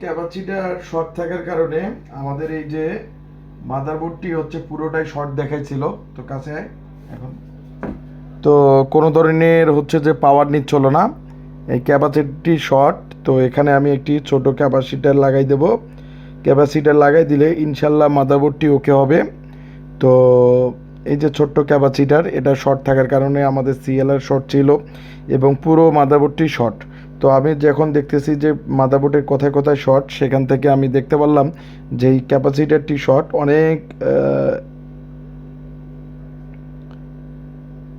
Capacitor short থাকার কারণে আমাদের এই যে মাদারবোর্ডটি হচ্ছে পুরোটাই শর্ট দেখাইছিল। তো কাছে এখন তো কোনো ধরনের হচ্ছে যে পাওয়ার নিচ্ছিল না, এই ক্যাপাসিটি শর্ট। তো এখানে আমি একটি ছোট ক্যাপাসিটার লাগাই দেব। ক্যাপাসিটার লাগাই দিলে ইনশাল্লাহ মাদারবোর্ডটি ওকে হবে। তো এই যে ছোট্ট ক্যাপাসিটার, এটা শর্ট থাকার কারণে আমাদের সিএলআর শর্ট ছিল এবং পুরো মাদারবোর্ডটি শর্ট। তো আমি যখন দেখতেছি যে মাদারবোর্ডের কোথায় কোথায় শর্ট, সেখান থেকে আমি দেখতে পারলাম যে এই ক্যাপাসিটারটি শর্ট অনেক।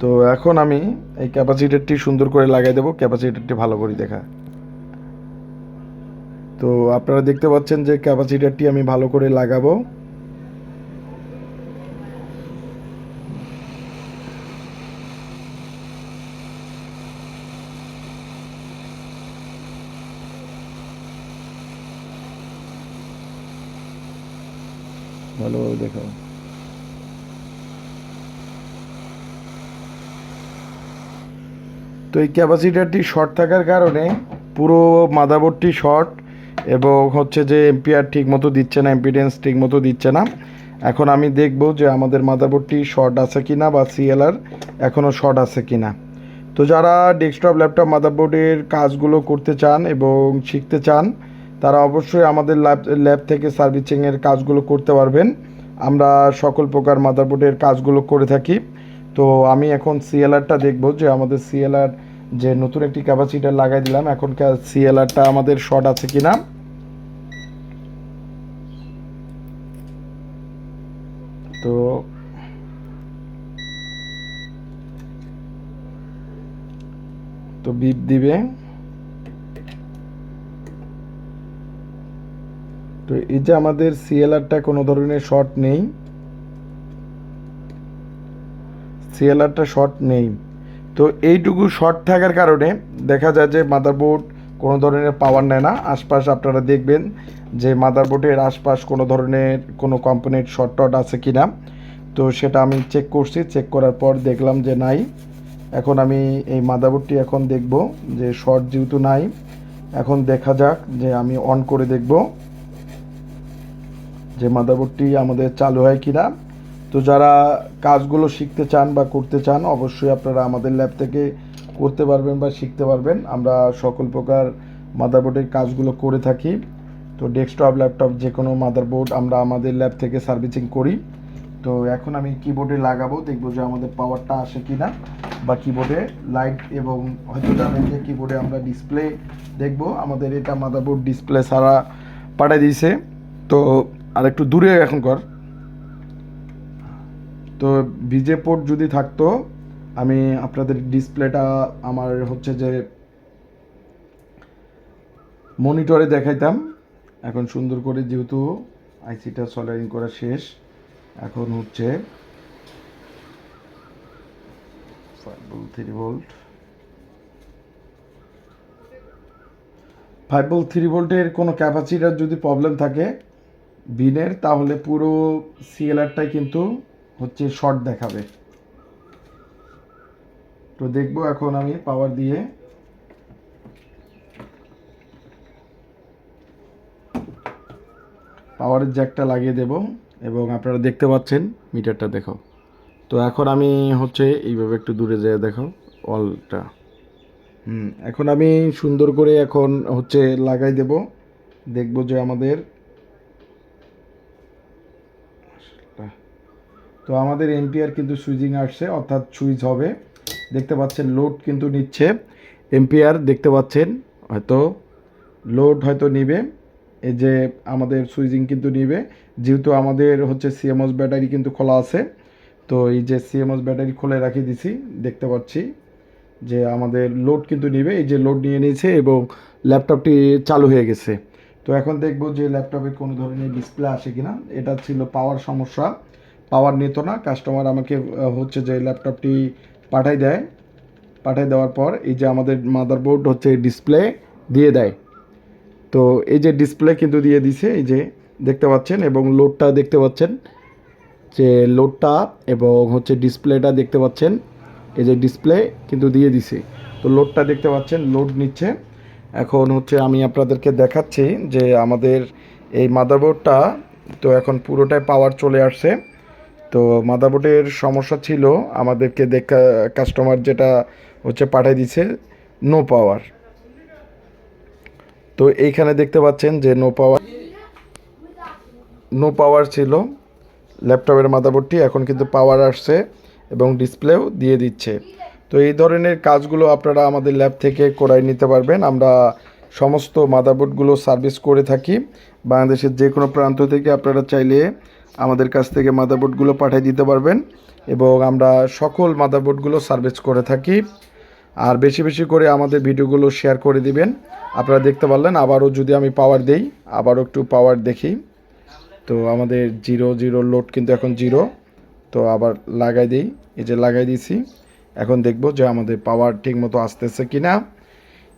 তো এখন আমি এই ক্যাপাসিটারটি সুন্দর করে লাগাই দেবো, ক্যাপাসিটারটি ভালো করে দেখা। তো আপনারা দেখতে পাচ্ছেন যে ক্যাপাসিটারটি আমি ভালো করে লাগাবো। ভালোভাবে দেখাও। তো এই ক্যাপাসিটারটি শর্ট থাকার কারণে পুরো মাদারবোর্ডটি শর্ট এবং হচ্ছে যে এম্পিয়ার ঠিক মতো দিচ্ছে না, এম্পিডেন্স ঠিক মতো দিচ্ছে না। এখন আমি দেখব যে আমাদের মাদারবোর্ডটি শর্ট আছে কিনা বা সিএলআর এখনও শর্ট আছে কিনা। তো যারা ডেস্কটপ ল্যাপটপ মাদারবোর্ডের কাজগুলো করতে চান এবং শিখতে চান, তারা অবশ্যই আমাদের ল্যাব থেকে সার্ভিসিংয়ের কাজগুলো করতে পারবেন। আমরা সকল প্রকার মাদারবোর্ডের কাজগুলো করে থাকি। তো আমি এখন সিএলআরটা দেখব যে আমাদের সিএলআর যে নতুন একটি ক্যাপাসিটার লাগাই দিলাম, এখনকার সিএলআরটা আমাদের শর্ট আছে কিনা। তো তো বিপ দিবে। তো এই যে আমাদের সিএলআরটা কোনো ধরনের শর্ট নেই, সিএলআরটা শর্ট নেই। তো এইটুকু শর্ট থাকার কারণে দেখা যায় যে মাদারবোর্ড কোনো ধরনের পাওয়ার নেয় না। আশপাশ আপনারা দেখবেন যে মাদারবোর্ডের আশপাশ কোনো ধরনের কোনো কম্পোনেন্ট শর্ট টট আছে কি না। তো সেটা আমি চেক করছি, চেক করার পর দেখলাম যে নাই। এখন আমি এই মাদারবোর্ডটি এখন দেখব যে শর্ট যেহেতু নাই, এখন দেখা যাক যে আমি অন করে দেখব যে মাদারবোর্ডটি আমাদের চালু হয় কিনা। তো যারা কাজগুলো শিখতে চান বা করতে চান, অবশ্যই আপনারা আমাদের ল্যাব থেকে করতে পারবেন বা শিখতে পারবেন। আমরা সকল প্রকার মাদারবোর্ডের কাজগুলো করে থাকি। তো ডেস্কটপ ল্যাপটপ যে কোনো মাদারবোর্ড আমরা আমাদের ল্যাব থেকে সার্ভিসিং করি। তো এখন আমি কিবোর্ডে লাগাবো, দেখবো যে আমাদের পাওয়ারটা আসে কি না, বা কিবোর্ডে লাইট এবং হয়তো জানেন যে কিবোর্ডে আমরা ডিসপ্লে দেখবো। আমাদের এটা মাদারবোর্ড ডিসপ্লে ছাড়া পাঠিয়ে দিয়েছে। তো আর একটু দূরে এখনকার। তো ভিজে পোর্ট যদি থাকতো আমি আপনাদের ডিসপ্লেটা আমার হচ্ছে যে মনিটরে দেখাইতাম। এখন সুন্দর করে যেহেতু আইসিটা সলারিং করা শেষ, এখন হচ্ছে 5 ভোল্ট 3 ভোল্টের কোনো ক্যাপাসিটার যদি প্রবলেম থাকে বিনের, তাহলে পুরো সিএলআরটাই কিন্তু হচ্ছে শর্ট দেখাবে। তো দেখবো এখন আমি পাওয়ার দিয়ে। পাওয়ারের জ্যাকটা লাগিয়ে দেব এবং আপনারা দেখতে পাচ্ছেন মিটারটা দেখো। তো এখন আমি হচ্ছে এইভাবে একটু দূরে যেয়ে দেখো অলটা। এখন আমি সুন্দর করে এখন হচ্ছে লাগাই দেব, দেখব যে আমাদের। তো আমাদের এম্পিয়ার কিন্তু সুইচিং আসছে, অর্থাৎ সুইচ হবে। দেখতে পাচ্ছেন লোড কিন্তু নিচ্ছে, এম্পিয়ার দেখতে পাচ্ছেন হয়তো লোড হয়তো নিবে। এই যে আমাদের সুইচিং কিন্তু নিবে, যেহেতু আমাদের হচ্ছে সিএমওস ব্যাটারি কিন্তু খোলা আছে। তো এই যে সিএমওস ব্যাটারি খুলে রাখিয়ে দিছি, দেখতে পাচ্ছি যে আমাদের লোড কিন্তু নিবে। এই যে লোড নিয়ে নিয়েছে এবং ল্যাপটপটি চালু হয়ে গেছে। তো এখন দেখব যে ল্যাপটপে কোনো ধরনের ডিসপ্লে আসে কিনা। এটা ছিল পাওয়ার সমস্যা, পাওয়ার নিত না। কাস্টমার আমাকে হচ্ছে যে ল্যাপটপটি পাঠাই দেয়, পাঠিয়ে দেওয়ার পর এই যে আমাদের মাদারবোর্ড হচ্ছে ডিসপ্লে দিয়ে দেয়। তো এই যে ডিসপ্লে কিন্তু দিয়ে দিছে, এই যে দেখতে পাচ্ছেন, এবং লোডটা দেখতে পাচ্ছেন যে লোডটা এবং হচ্ছে ডিসপ্লেটা দেখতে পাচ্ছেন। এই যে ডিসপ্লে কিন্তু দিয়ে দিছে, তো লোডটা দেখতে পাচ্ছেন লোড নিচ্ছে। এখন হচ্ছে আমি আপনাদেরকে দেখাচ্ছি যে আমাদের এই মাদারবোর্ডটা তো এখন পুরোটাই পাওয়ার চলে আসছে। তো মাদারবোর্ডের সমস্যা ছিল, আমাদেরকে দেখা কাস্টমার যেটা হচ্ছে পাঠিয়ে দিছে নো পাওয়ার। তো এইখানে দেখতে পাচ্ছেন যে নো পাওয়ার ছিল ল্যাপটপের মাদারবোর্ডটি, এখন কিন্তু পাওয়ার আসছে এবং ডিসপ্লেও দিয়ে দিচ্ছে। তো এই ধরনের কাজগুলো আপনারা আমাদের ল্যাব থেকে করাই নিতে পারবেন। আমরা সমস্ত মাদারবোর্ডগুলো সার্ভিস করে থাকি বাংলাদেশের যে কোনো প্রান্ত থেকে। আপনারা চাইলে আমাদের কাছ থেকে মাদারবোর্ডগুলো পাঠিয়ে দিতে পারবেন এবং আমরা সকল মাদারবোর্ডগুলো সার্ভিস করে থাকি। আর বেশি বেশি করে আমাদের ভিডিওগুলো শেয়ার করে দিবেন। আপনারা দেখতে পারলেন আবারও যদি আমি পাওয়ার দেই, আবারও একটু পাওয়ার দেখি, তো আমাদের 0 লোড কিন্তু এখন 0। তো আবার লাগাই দিই, এই যে লাগাই দিয়েছি। এখন দেখব যে আমাদের পাওয়ার ঠিকমতো আসতেছে কি না।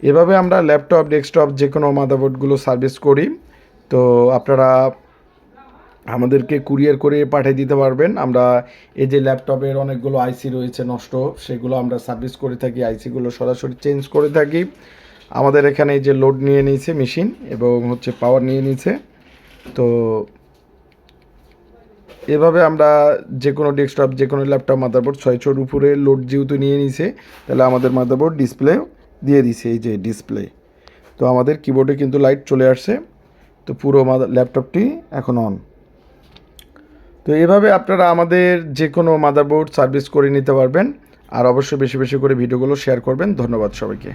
এভাবে আমরা ল্যাপটপ, ডেস্কটপ যে কোনো মাদারবোর্ডগুলো সার্ভিস করি। তো আপনারা আমাদেরকে কুরিয়ার করে পাঠিয়ে দিতে পারবেন। আমরা এই যে ল্যাপটপের অনেকগুলো আইসি রয়েছে নষ্ট, সেগুলো আমরা সার্ভিস করে থাকি, আইসিগুলো সরাসরি চেঞ্জ করে থাকি। আমাদের এখানে এই যে লোড নিয়ে নিয়েছে মেশিন এবং হচ্ছে পাওয়ার নিয়ে নিয়েছে। তো এভাবে আমরা যে কোনো ডেস্কটপ, যে কোনো ল্যাপটপ, মাদারবোর্ড 600-র উপরে লোড যেহেতু নিয়ে নিছে, তাহলে আমাদের মাদারবোর্ড ডিসপ্লে দিয়ে দিছে, এই যে ডিসপ্লে। তো আমাদের কিবোর্ডে কিন্তু লাইট চলে আসছে। তো পুরো ল্যাপটপটি এখন অন। তো এভাবে আপনারা আমাদের যে কোনো মাদারবোর্ড সার্ভিস করে নিতে পারবেন। আর অবশ্যই বেশি বেশি করে ভিডিওগুলো শেয়ার করবেন। ধন্যবাদ সবাইকে।